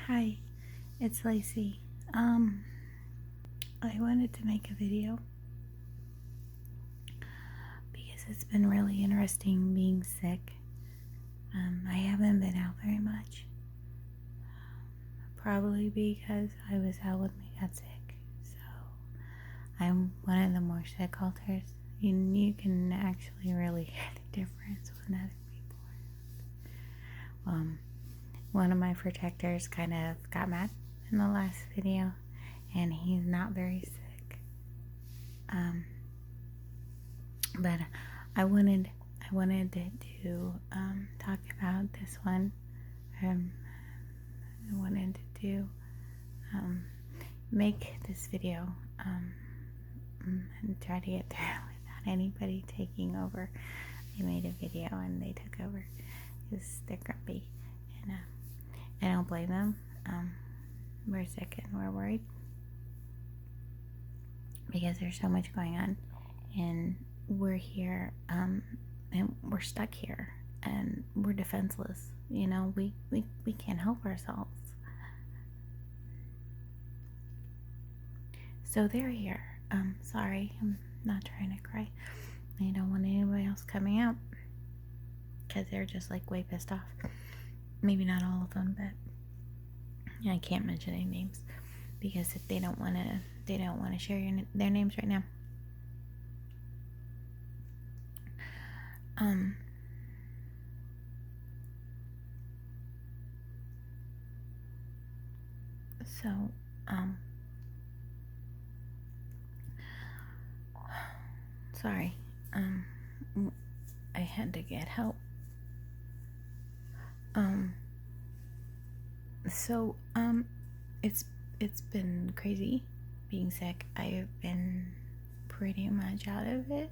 Hi, it's Lacey. I wanted to make a video because it's been really interesting being sick. I haven't been out very much, probably because I was out when we got sick. So I'm one of the more sick alters. You can actually really hear the difference when other people are. One of my protectors kind of got mad in the last video, and he's not very sick. But I wanted to talk about this one. I wanted to make this video and try to get through without anybody taking over. I made a video and they took over because they're grumpy, and I don't blame them. We're sick and we're worried because there's so much going on, and we're here, and we're stuck here, and we're defenseless. You know, we can't help ourselves. So they're here. Sorry, I'm not trying to cry. I don't want anybody else coming out because they're just like way pissed off. Maybe not all of them, but I can't mention any names because if they don't want to share their names right now. So, sorry, I had to get help. So, it's been crazy being sick. I've been pretty much out of it,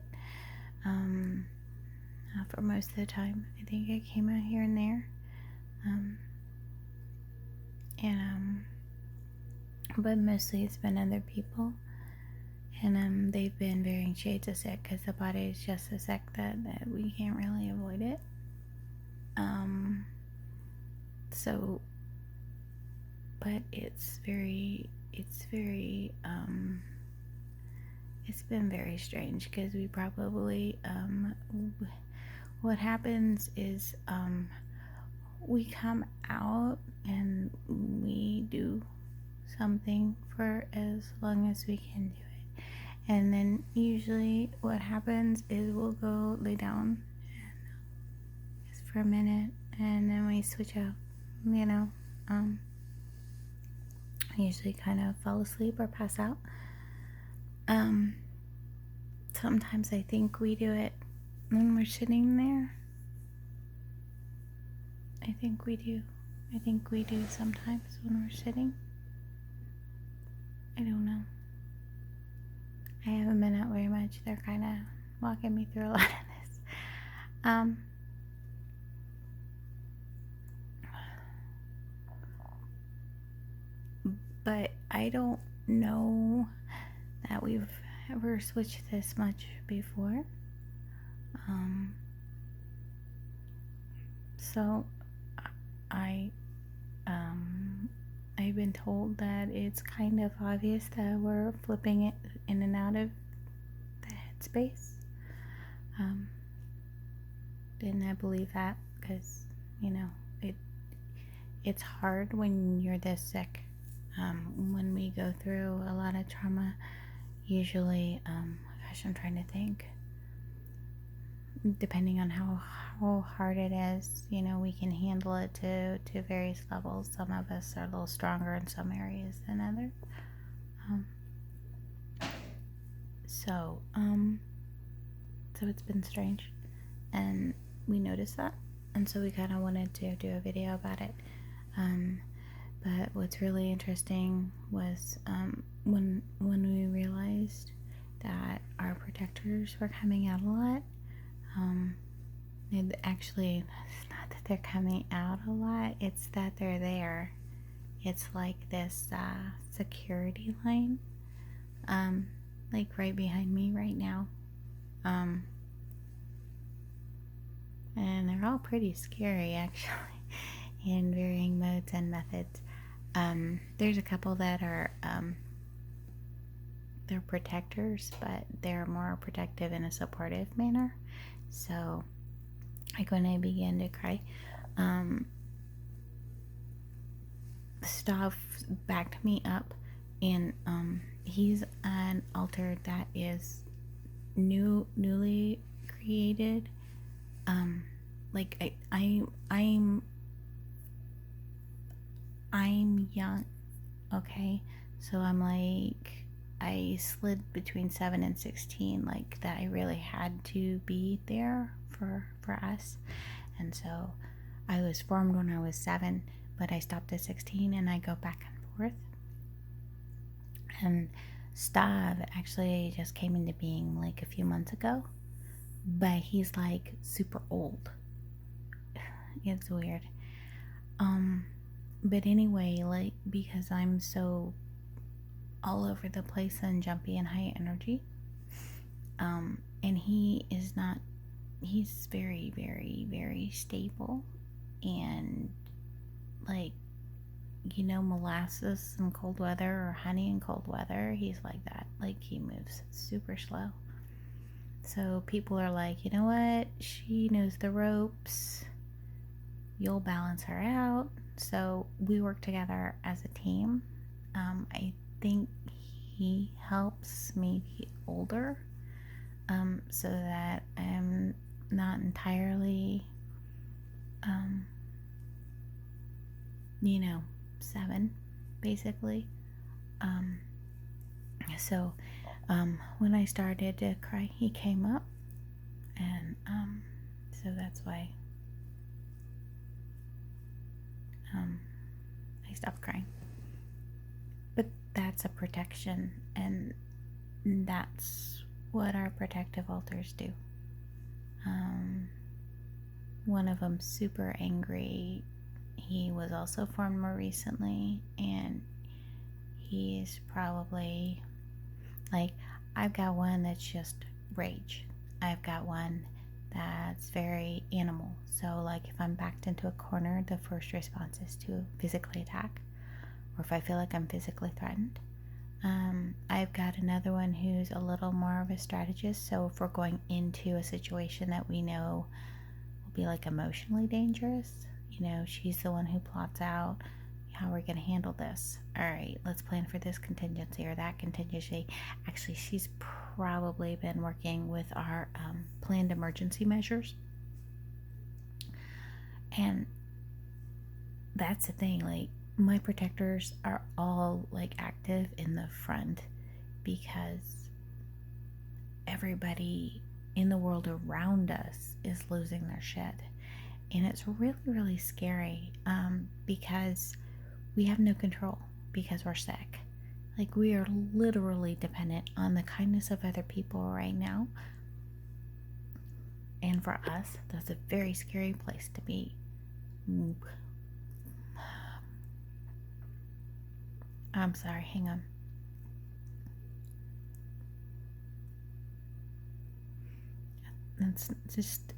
for most of the time. I think I came out here and there, but mostly it's been other people, and they've been varying shades of sick because the body is just so sick that we can't really avoid it. So, but it's been very strange because we probably, what happens is, we come out and we do something for as long as we can do it, and then usually what happens is we'll go lay down just for a minute, and then we switch out, you know. I usually kind of fall asleep or pass out. Sometimes I think we do it when we're sitting there. I think we do sometimes when we're sitting. I don't know. I haven't been out very much. They're kind of walking me through a lot of this. But I don't know that we've ever switched this much before. So I've been told that it's kind of obvious that we're flipping it in and out of the headspace. And I believe that because, you know, it's hard when you're this sick. When we go through a lot of trauma, usually, gosh, I'm trying to think. Depending on how hard it is, you know, we can handle it to various levels. Some of us are a little stronger in some areas than others. So it's been strange, and we noticed that, and so we kind of wanted to do a video about it. But what's really interesting was when we realized that our protectors were coming out a lot. Actually, it's not that they're coming out a lot, it's that they're there. It's like this security line, like right behind me right now. And they're all pretty scary, actually, in varying modes and methods. There's a couple that are they're protectors, but they're more protective in a supportive manner. So like when I began to cry, Stav backed me up, and he's an altar that is newly created. Like I'm young, okay? So I'm like, I slid between 7 and 16, like that I really had to be there for us. And so I was formed when I was 7, but I stopped at 16 and I go back and forth. And Stav actually just came into being like a few months ago, but he's like super old. It's weird. But anyway, like, because I'm so all over the place and jumpy and high energy, and he is not, he's very, very, very stable, and like, you know, molasses in cold weather or honey in cold weather, he's like that. Like, he moves super slow. So people are like, you know what, she knows the ropes, you'll balance her out. So we work together as a team. I think he helps me get older, so that I'm not entirely, 7, basically. So when I started to cry, he came up, and so that's why I stopped crying. But that's a protection, and that's what our protective altars do. One of them super angry. He was also formed more recently, and he's probably like, I've got one that's just rage. I've got one that's very animal. So like if I'm backed into a corner, the first response is to physically attack, or if I feel like I'm physically threatened. I've got another one who's a little more of a strategist. So if we're going into a situation that we know will be like emotionally dangerous, she's the one who plots out how we're going to handle this. All right, let's plan for this contingency or that contingency. Actually, she's probably been working with our planned emergency measures. And that's the thing, like, my protectors are all like active in the front because everybody in the world around us is losing their shit. And it's really, really scary, because we have no control because we're sick. Like, we are literally dependent on the kindness of other people right now. And for us, that's a very scary place to be. I'm sorry, hang on. It's just...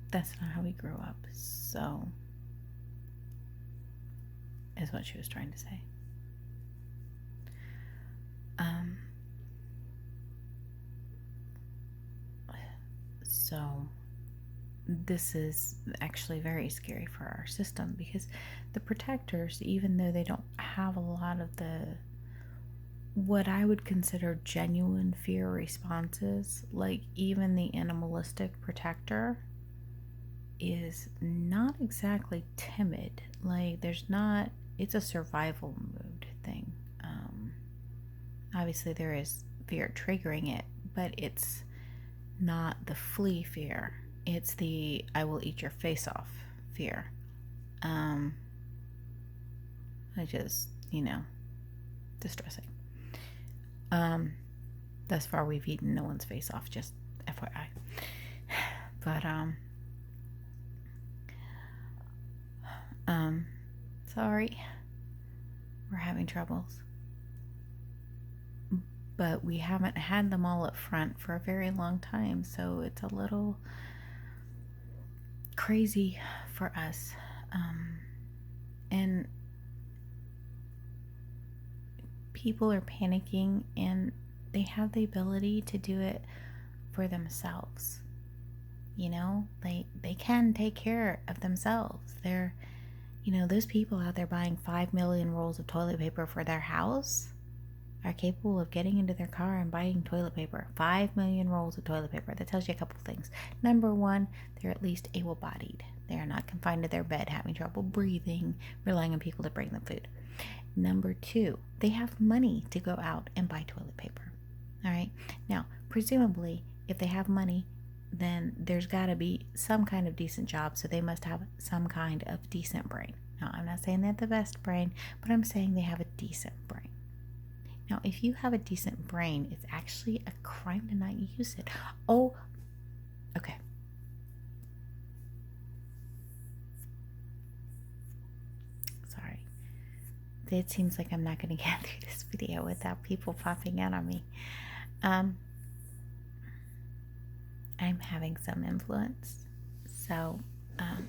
that's not how we grew up, so... is what she was trying to say. So this is actually very scary for our system, because the protectors, even though they don't have a lot of the what I would consider genuine fear responses, like even the animalistic protector is not exactly timid. Like, there's not, it's a survival mood thing. Obviously there is fear triggering it, but it's not the flee fear. It's the I will eat your face off fear. Which is, distressing. Thus far we've eaten no one's face off, just FYI. But sorry, we're having troubles. but we haven't had them all up front for a very long time, so it's a little crazy for us. And people are panicking, and they have the ability to do it for themselves. You know, they can take care of themselves. They're, you know, those people out there buying 5 million rolls of toilet paper for their house are capable of getting into their car and buying toilet paper. 5 million rolls of toilet paper. That tells you a couple things. Number one, they're at least able-bodied. They are not confined to their bed, having trouble breathing, relying on people to bring them food. Number two, they have money to go out and buy toilet paper. All right. Now, presumably, if they have money, then there's got to be some kind of decent job, so they must have some kind of decent brain. Now, I'm not saying they have the best brain, but I'm saying they have a decent brain. Now, if you have a decent brain, it's actually a crime to not use it. Oh, okay. Sorry. It seems like I'm not going to get through this video without people popping out on me. I'm having some influence, so, and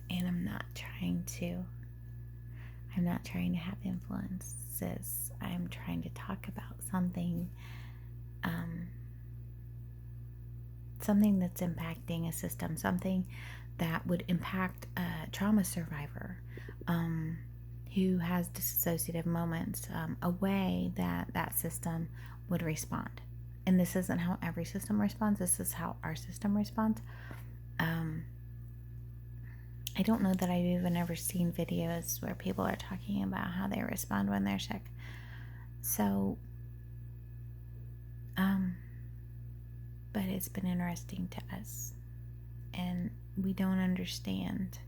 I'm not trying to have influences. I'm trying to talk about something that's impacting a system, something that would impact a trauma survivor who has dissociative moments, a way that system would respond. And this isn't how every system responds. This is how our system responds. I don't know that I've even ever seen videos where people are talking about how they respond when they're sick. So, but it's been interesting to us, and we don't understand.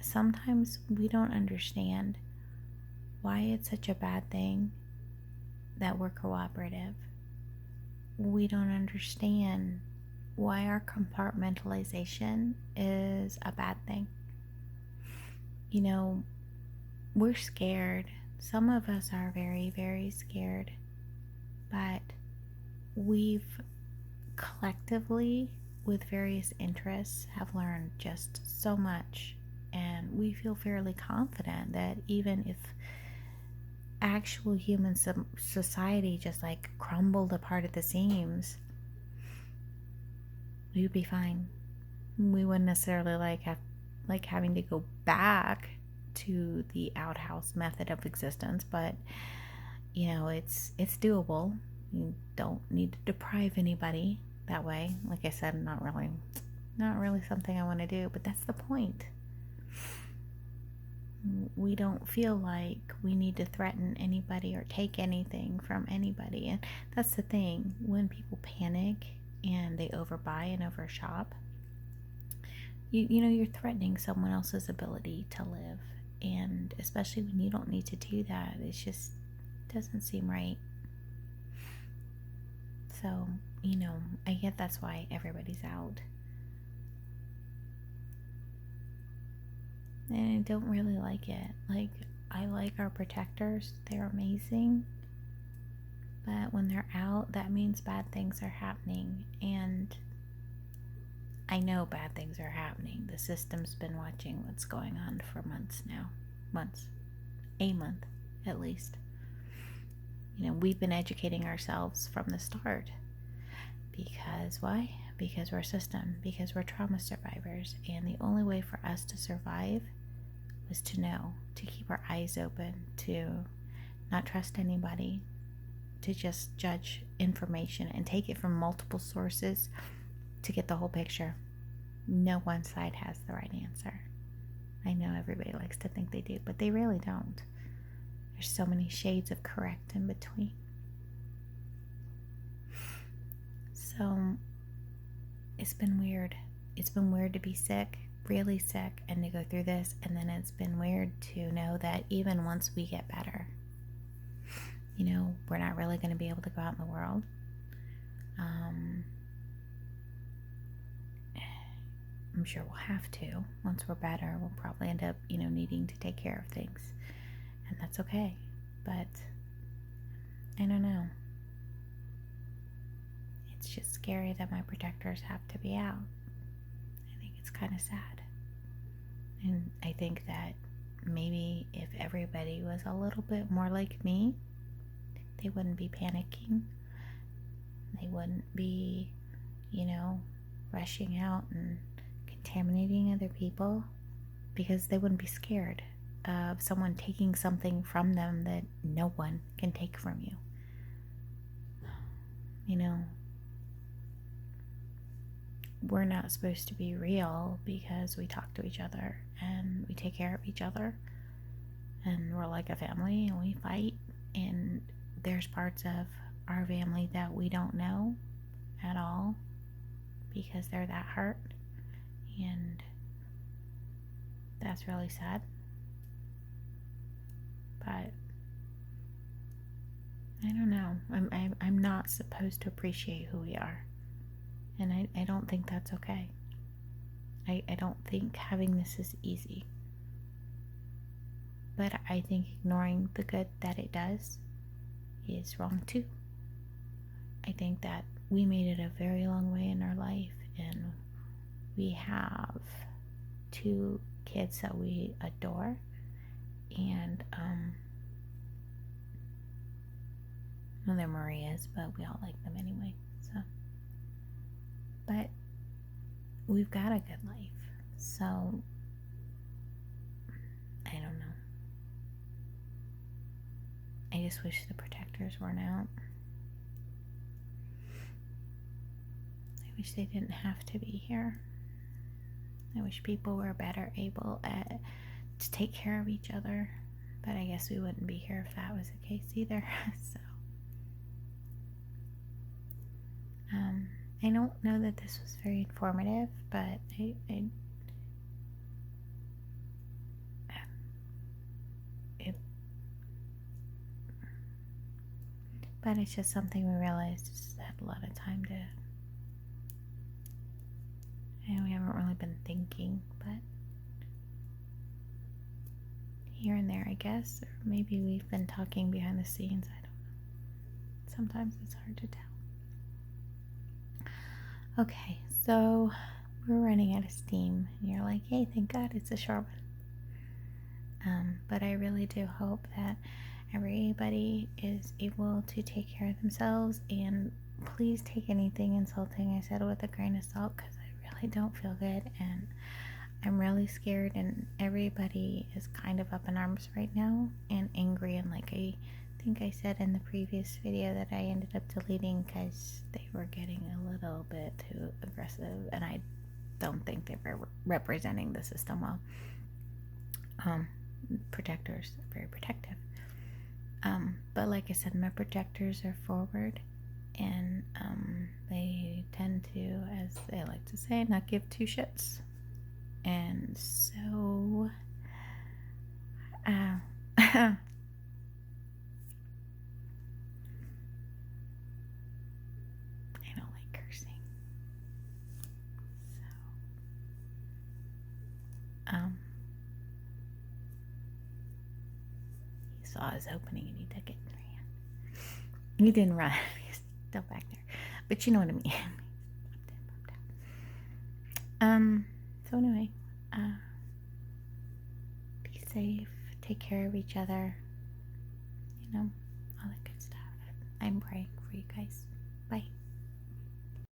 Sometimes we don't understand why it's such a bad thing that we're cooperative. We don't understand why our compartmentalization is a bad thing. You know, we're scared. Some of us are very, very scared, but we've collectively, with various interests, have learned just so much, and we feel fairly confident that even if actual human society just like crumbled apart at the seams, we would be fine. We wouldn't necessarily like having to go back to the outhouse method of existence, but you know, it's doable. You don't need to deprive anybody that way. Like I said, not really something I want to do, but that's the point. We don't feel like we need to threaten anybody or take anything from anybody. And that's the thing. When people panic and they overbuy and overshop, you know, you're threatening someone else's ability to live. And especially when you don't need to do that, it just doesn't seem right. So, you know, I get that's why everybody's out. And I don't really like it. Like, I like our protectors. They're amazing. But when they're out, that means bad things are happening. And I know bad things are happening. The system's been watching what's going on for months now. A month, at least. You know, we've been educating ourselves from the start. Because why? Because we're a system. Because we're trauma survivors. And the only way for us to survive was to know, to keep our eyes open, to not trust anybody, to just judge information and take it from multiple sources to get the whole picture. No one side has the right answer. I know everybody likes to think they do, but they really don't. There's so many shades of correct in between. So it's been weird. It's been weird to be sick, really sick, and to go through this. And then it's been weird to know that even once we get better, you know, we're not really going to be able to go out in the world. I'm sure we'll have to. Once we're better, we'll probably end up, needing to take care of things. And that's okay. But I don't know. It's just scary that my protectors have to be out. I think it's kind of sad. And I think that maybe if everybody was a little bit more like me, they wouldn't be panicking. They wouldn't be, rushing out and contaminating other people, because they wouldn't be scared of someone taking something from them that no one can take from you. We're not supposed to be real because we talk to each other and we take care of each other, and we're like a family and we fight, and there's parts of our family that we don't know at all because they're that hurt, and that's really sad. But I don't know. I'm not supposed to appreciate who we are, and I don't think that's okay. I don't think having this is easy, but I think ignoring the good that it does is wrong too. I think that we made it a very long way in our life, and we have 2 kids that we adore, and well, they're Maria's, but we all like them anyway. So, but we've got a good life, so I don't know. I just wish the protectors weren't out. I wish they didn't have to be here. I wish people were better able to take care of each other, but I guess we wouldn't be here if that was the case either. So I don't know that this was very informative, but but it's just something we realized just had a lot of time to, and we haven't really been thinking, but here and there, I guess, or maybe we've been talking behind the scenes. I don't know. Sometimes it's hard to tell. Okay, so we're running out of steam, and you're like, hey, thank God it's a short one. But I really do hope that everybody is able to take care of themselves, and please take anything insulting I said with a grain of salt, because I really don't feel good, and I'm really scared, and everybody is kind of up in arms right now and angry, and like I think I said in the previous video that I ended up deleting because they were getting a little bit too aggressive, and I don't think they were representing the system well. Protectors are very protective. But like I said, my protectors are forward, and they tend to, as they like to say, not give 2 shits. And so I don't like cursing. So he saw his opening and he took it and ran. He didn't run. He's still back there. But you know what I mean. So anyway, be safe, take care of each other, all that good stuff. I'm praying for you guys. Bye.